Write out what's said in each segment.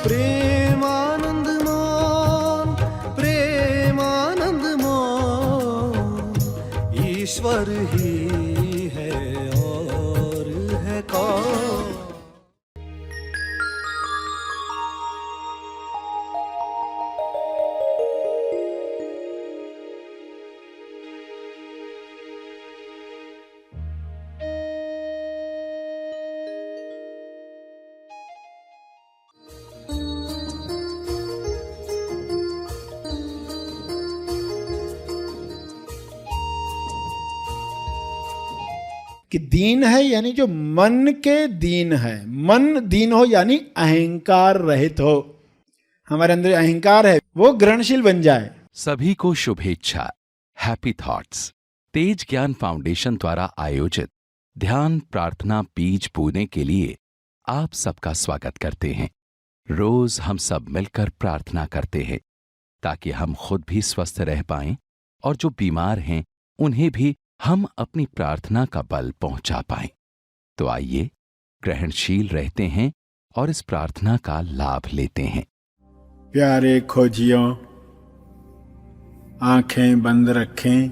प्रेमानंद मोन, प्रेमानंद मोन, ईश्वर ही है और है कौन। कि दीन है यानी जो मन के दीन है। मन दीन हो यानी अहंकार रहित हो। हमारे अंदर अहंकार है वो ग्रहणशील बन जाए। सभी को शुभेच्छा। हैप्पी थॉट्स तेज ज्ञान फाउंडेशन द्वारा आयोजित ध्यान प्रार्थना बीज बोने के लिए आप सबका स्वागत करते हैं। रोज हम सब मिलकर प्रार्थना करते हैं ताकि हम खुद भी स्वस्थ रह पाएं और जो बीमार हैं उन्हें भी हम अपनी प्रार्थना का बल पहुंचा पाएं। तो आइए ग्रहणशील रहते हैं और इस प्रार्थना का लाभ लेते हैं। प्यारे खोजियों, आंखें बंद रखें।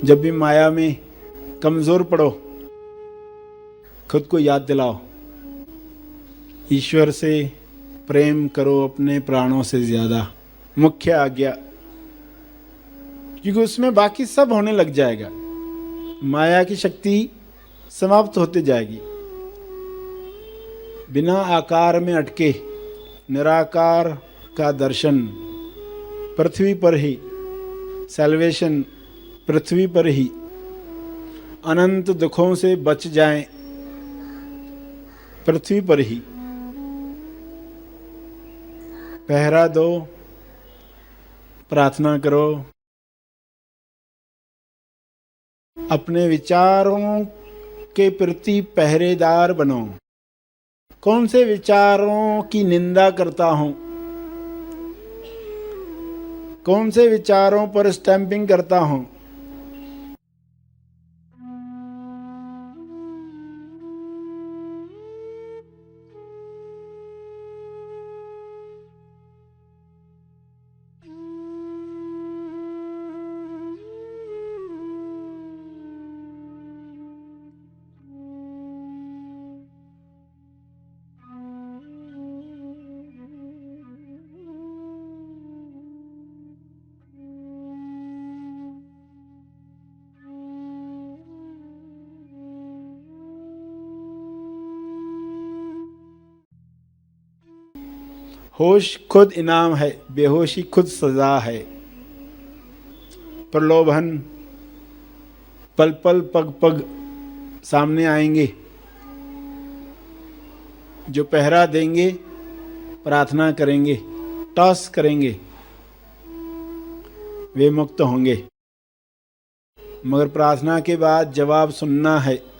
जब भी माया में कमजोर पड़ो, खुद को याद दिलाओ, ईश्वर से प्रेम करो अपने प्राणों से ज्यादा। मुख्य आज्ञा, क्योंकि उसमें बाकी सब होने लग जाएगा। माया की शक्ति समाप्त होते जाएगी। बिना आकार में अटके निराकार का दर्शन पृथ्वी पर ही, सैल्वेशन पृथ्वी पर ही। अनंत दुखों से बच जाएं पृथ्वी पर ही। पहरा दो, प्रार्थना करो, अपने विचारों के प्रति पहरेदार बनो। कौन से विचारों की निंदा करता हूं, कौन से विचारों पर स्टैंपिंग करता हूं। होश खुद इनाम है, बेहोशी खुद सजा है। प्रलोभन पल पल पग पग सामने आएंगे। जो पहरा देंगे, प्रार्थना करेंगे, टॉस करेंगे, वे मुक्त होंगे। मगर प्रार्थना के बाद जवाब सुनना है।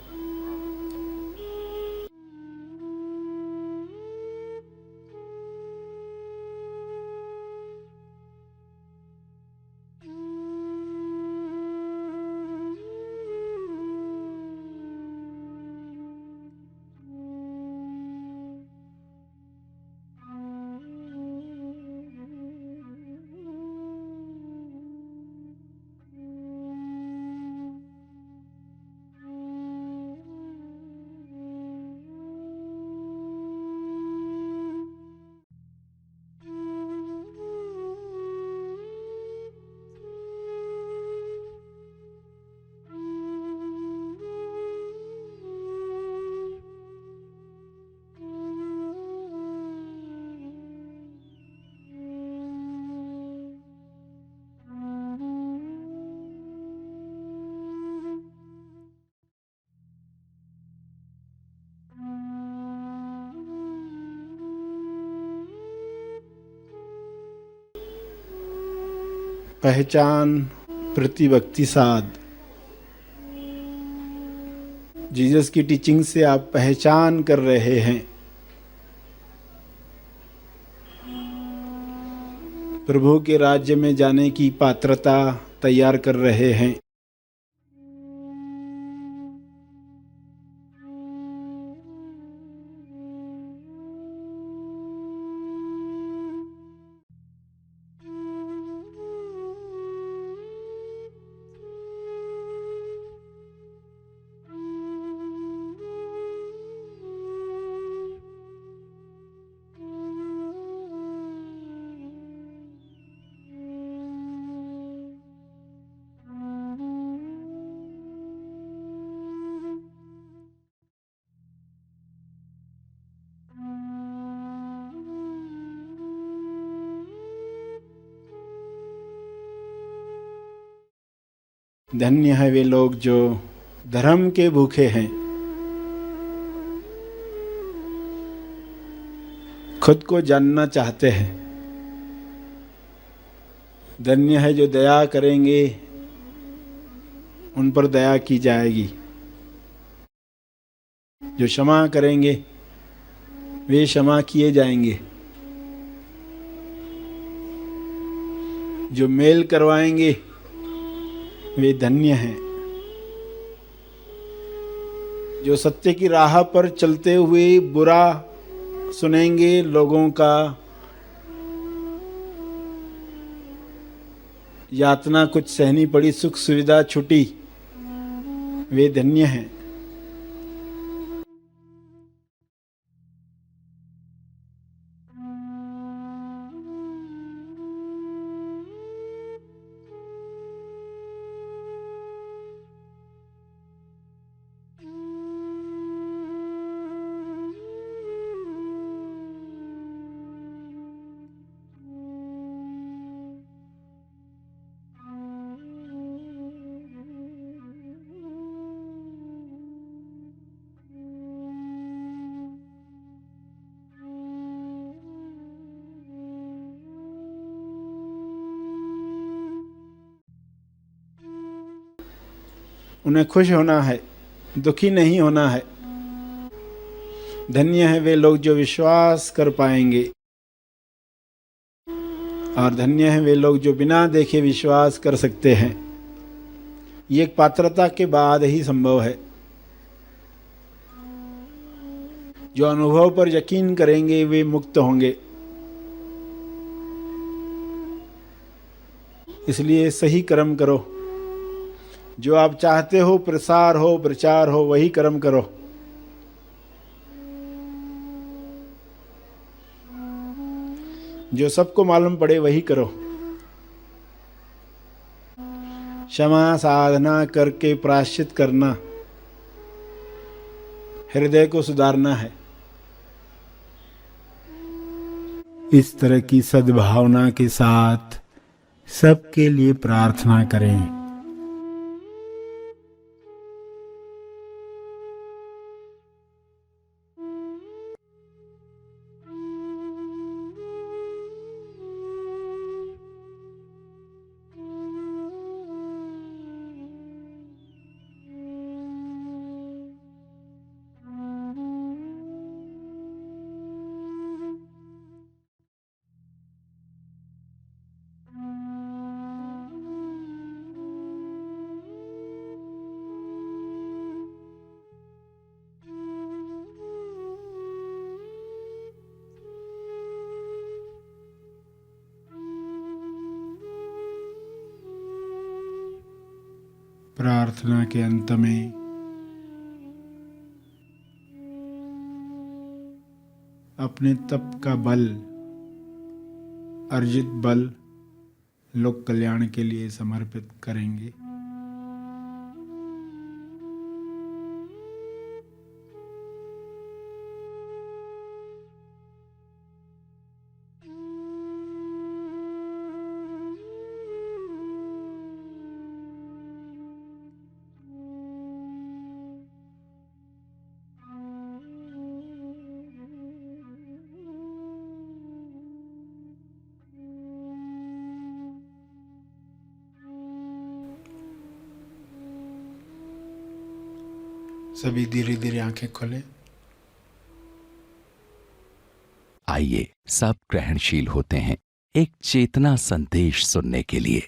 पहचान प्रतिभक्ति साध। जीसस की टीचिंग से आप पहचान कर रहे हैं। प्रभु के राज्य में जाने की पात्रता तैयार कर रहे हैं। धन्य है वे लोग जो धर्म के भूखे हैं, खुद को जानना चाहते हैं। धन्य है जो दया करेंगे, उन पर दया की जाएगी। जो क्षमा करेंगे वे क्षमा किए जाएंगे। जो मेल करवाएंगे वे धन्य हैं। जो सत्य की राह पर चलते हुए बुरा सुनेंगे लोगों का, यातना कुछ सहनी पड़ी, सुख सुविधा छुटी, वे धन्य हैं। उन्हें खुश होना है, दुखी नहीं होना है। धन्य है वे लोग जो विश्वास कर पाएंगे, और धन्य है वे लोग जो बिना देखे विश्वास कर सकते हैं। ये एक पात्रता के बाद ही संभव है। जो अनुभव पर यकीन करेंगे वे मुक्त होंगे। इसलिए सही कर्म करो। जो आप चाहते हो, प्रसार हो, प्रचार हो, वही कर्म करो। जो सबको मालूम पड़े वही करो। क्षमा साधना करके प्रायश्चित करना, हृदय को सुधारना है। इस तरह की सद्भावना के साथ सबके लिए प्रार्थना करें। प्रार्थना के अंत में अपने तप का बल, अर्जित बल लोक कल्याण के लिए समर्पित करेंगे। सभी धीरे धीरे आंखें खोलें। आइए सब ग्रहणशील होते हैं। एक चेतना संदेश सुनने के लिए।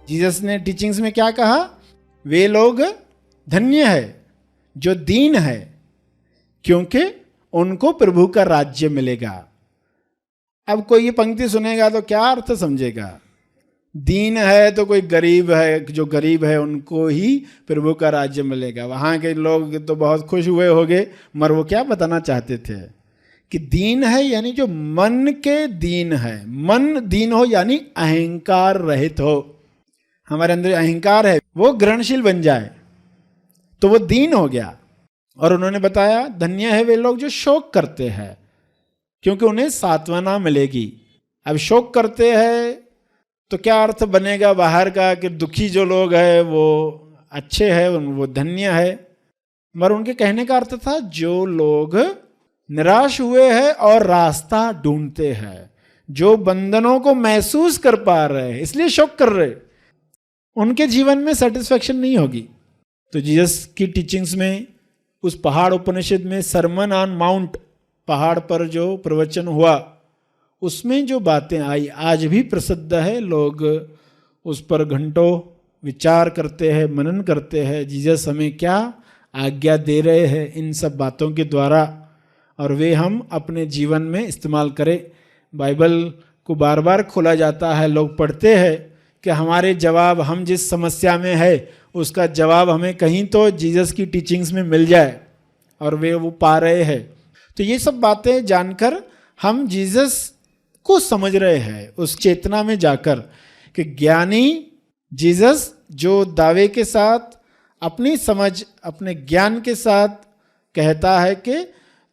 जीसस ने टीचिंग्स में क्या कहा? वे लोग धन्य है जो दीन है, क्योंकि उनको प्रभु का राज्य मिलेगा। अब कोई ये पंक्ति सुनेगा तो क्या अर्थ समझेगा? दीन है तो कोई गरीब है, जो गरीब है उनको ही प्रभु का राज्य मिलेगा। वहां के लोग तो बहुत खुश हुए होंगे, मगर वो क्या बताना चाहते थे कि दीन है यानी जो मन के दीन है। मन दीन हो यानी अहंकार रहित हो। हमारे अंदर अहंकार है वो ग्रहणशील बन जाए तो वो दीन हो गया। और उन्होंने बताया धन्य है वे लोग जो शोक करते हैं, क्योंकि उन्हें सांत्वना मिलेगी। अब शोक करते हैं तो क्या अर्थ बनेगा बाहर का कि दुखी जो लोग हैं वो अच्छे हैं, वो धन्य है। मगर उनके कहने का अर्थ था जो लोग निराश हुए हैं और रास्ता ढूंढते हैं, जो बंधनों को महसूस कर पा रहे हैं इसलिए शोक कर रहे, उनके जीवन में सेटिस्फेक्शन नहीं होगी। तो जीसस की टीचिंग्स में उस पहाड़ उपनिषद में सरमन ऑन माउंट, पहाड़ पर जो प्रवचन हुआ, उसमें जो बातें आई आज भी प्रसिद्ध है। लोग उस पर घंटों विचार करते हैं, मनन करते हैं। जीसस हमें क्या आज्ञा दे रहे हैं इन सब बातों के द्वारा, और वे हम अपने जीवन में इस्तेमाल करें। बाइबल को बार बार खोला जाता है, लोग पढ़ते हैं कि हमारे जवाब, हम जिस समस्या में है उसका जवाब हमें कहीं तो जीसस की टीचिंग्स में मिल जाए, और वे वो पा रहे हैं। तो ये सब बातें जानकर हम जीसस को समझ रहे हैं उस चेतना में जाकर कि ज्ञानी जीसस जो दावे के साथ, अपनी समझ, अपने ज्ञान के साथ कहता है कि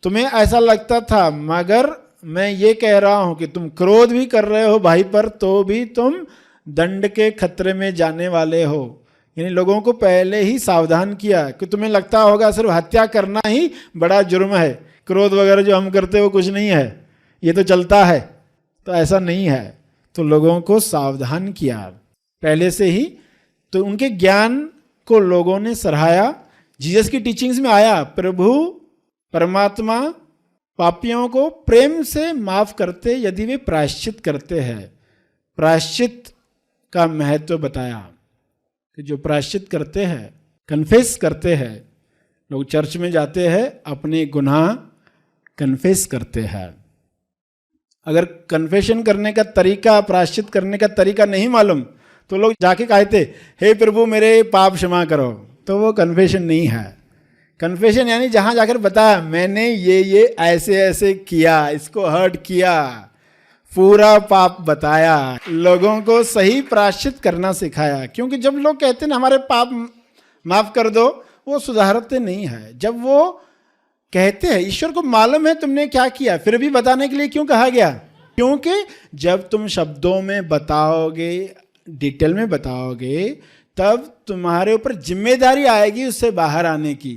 तुम्हें ऐसा लगता था, मगर मैं ये कह रहा हूं कि तुम क्रोध भी कर रहे हो भाई पर तो भी तुम दंड के खतरे में जाने वाले हो। यानी लोगों को पहले ही सावधान किया कि तुम्हें लगता होगा सिर्फ हत्या करना ही बड़ा जुर्म है, क्रोध वगैरह जो हम करते हैं वो कुछ नहीं है, ये तो चलता है। तो ऐसा नहीं है। तो लोगों को सावधान किया पहले से ही। तो उनके ज्ञान को लोगों ने सराहाया। जीसस की टीचिंग्स में आया प्रभु परमात्मा पापियों को प्रेम से माफ करते यदि वे प्रायश्चित करते हैं। प्रायश्चित का महत्व बताया कि जो प्रायश्चित करते हैं, कन्फेस करते हैं, लोग चर्च में जाते हैं, अपने गुनाह कन्फेस करते हैं। अगर कन्फेशन करने का तरीका, प्रायश्चित करने का तरीका नहीं मालूम तो लोग जाके कहते हे प्रभु मेरे पाप क्षमा करो, तो वो कन्फेशन नहीं है। कन्फेशन यानी जहां जाकर बताया मैंने ये ऐसे ऐसे किया, इसको हर्ट किया, पूरा पाप बताया, लोगों को सही प्रायश्चित करना सिखाया। क्योंकि जब लोग कहते हैं ना हमारे पाप माफ कर दो, वो सुधारते नहीं है। जब वो कहते हैं ईश्वर को मालूम है तुमने क्या किया, फिर भी बताने के लिए क्यों कहा गया? क्योंकि जब तुम शब्दों में बताओगे, डिटेल में बताओगे, तब तुम्हारे ऊपर जिम्मेदारी आएगी उससे बाहर आने की।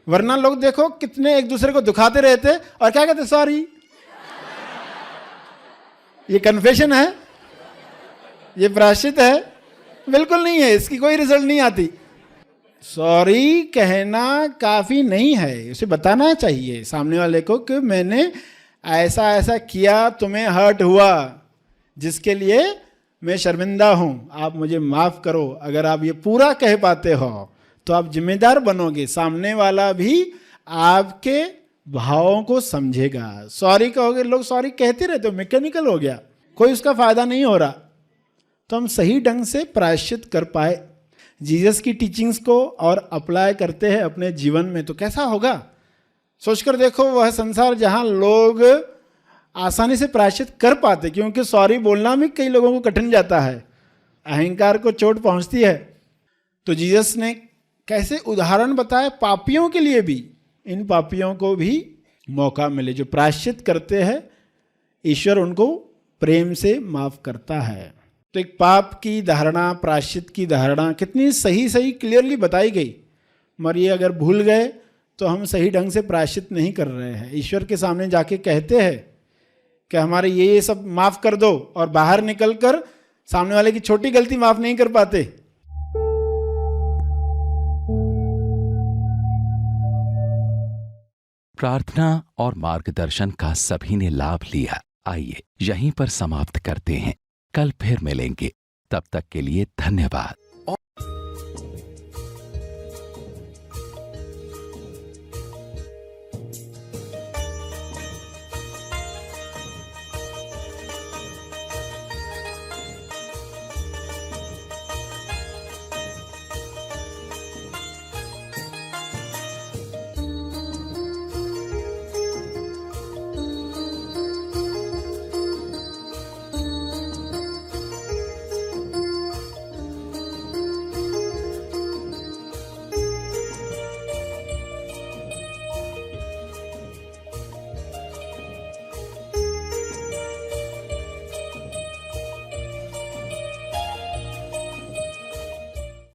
वरना लोग देखो कितने एक दूसरे को दुखाते रहते और क्या कहते सॉरी। ये कन्फेशन है, ये प्रायश्चित है? बिल्कुल नहीं है, इसकी कोई रिजल्ट नहीं आती। सॉरी कहना काफी नहीं है, उसे बताना चाहिए सामने वाले को कि मैंने ऐसा ऐसा किया, तुम्हें हर्ट हुआ, जिसके लिए मैं शर्मिंदा हूं, आप मुझे माफ करो। अगर आप ये पूरा कह पाते हो तो आप जिम्मेदार बनोगे, सामने वाला भी आपके भावों को समझेगा। सॉरी कहोगे, लोग सॉरी कहते रहते, मैकेनिकल हो गया, कोई उसका फायदा नहीं हो रहा। तो हम सही ढंग से प्रायश्चित कर पाए, जीसस की टीचिंग्स को और अप्लाई करते हैं अपने जीवन में, तो कैसा होगा? सोचकर देखो, वह संसार जहां लोग आसानी से प्रायश्चित कर पाते, क्योंकि सॉरी बोलना भी कई लोगों को कठिन जाता है, अहंकार को चोट पहुंचती है। तो जीसस ने कैसे उदाहरण बताए पापियों के लिए भी, इन पापियों को भी मौका मिले। जो प्रायश्चित करते हैं ईश्वर उनको प्रेम से माफ करता है। तो एक पाप की धारणा, प्रायश्चित की धारणा कितनी सही सही क्लियरली बताई गई, मगर ये अगर भूल गए तो हम सही ढंग से प्रायश्चित नहीं कर रहे हैं। ईश्वर के सामने जाके कहते हैं कि हमारे ये सब माफ कर दो, और बाहर निकलकर सामने वाले की छोटी गलती माफ नहीं कर पाते। प्रार्थना और मार्गदर्शन का सभी ने लाभ लिया। आइए यहीं पर समाप्त करते हैं, कल फिर मिलेंगे। तब तक के लिए धन्यवाद।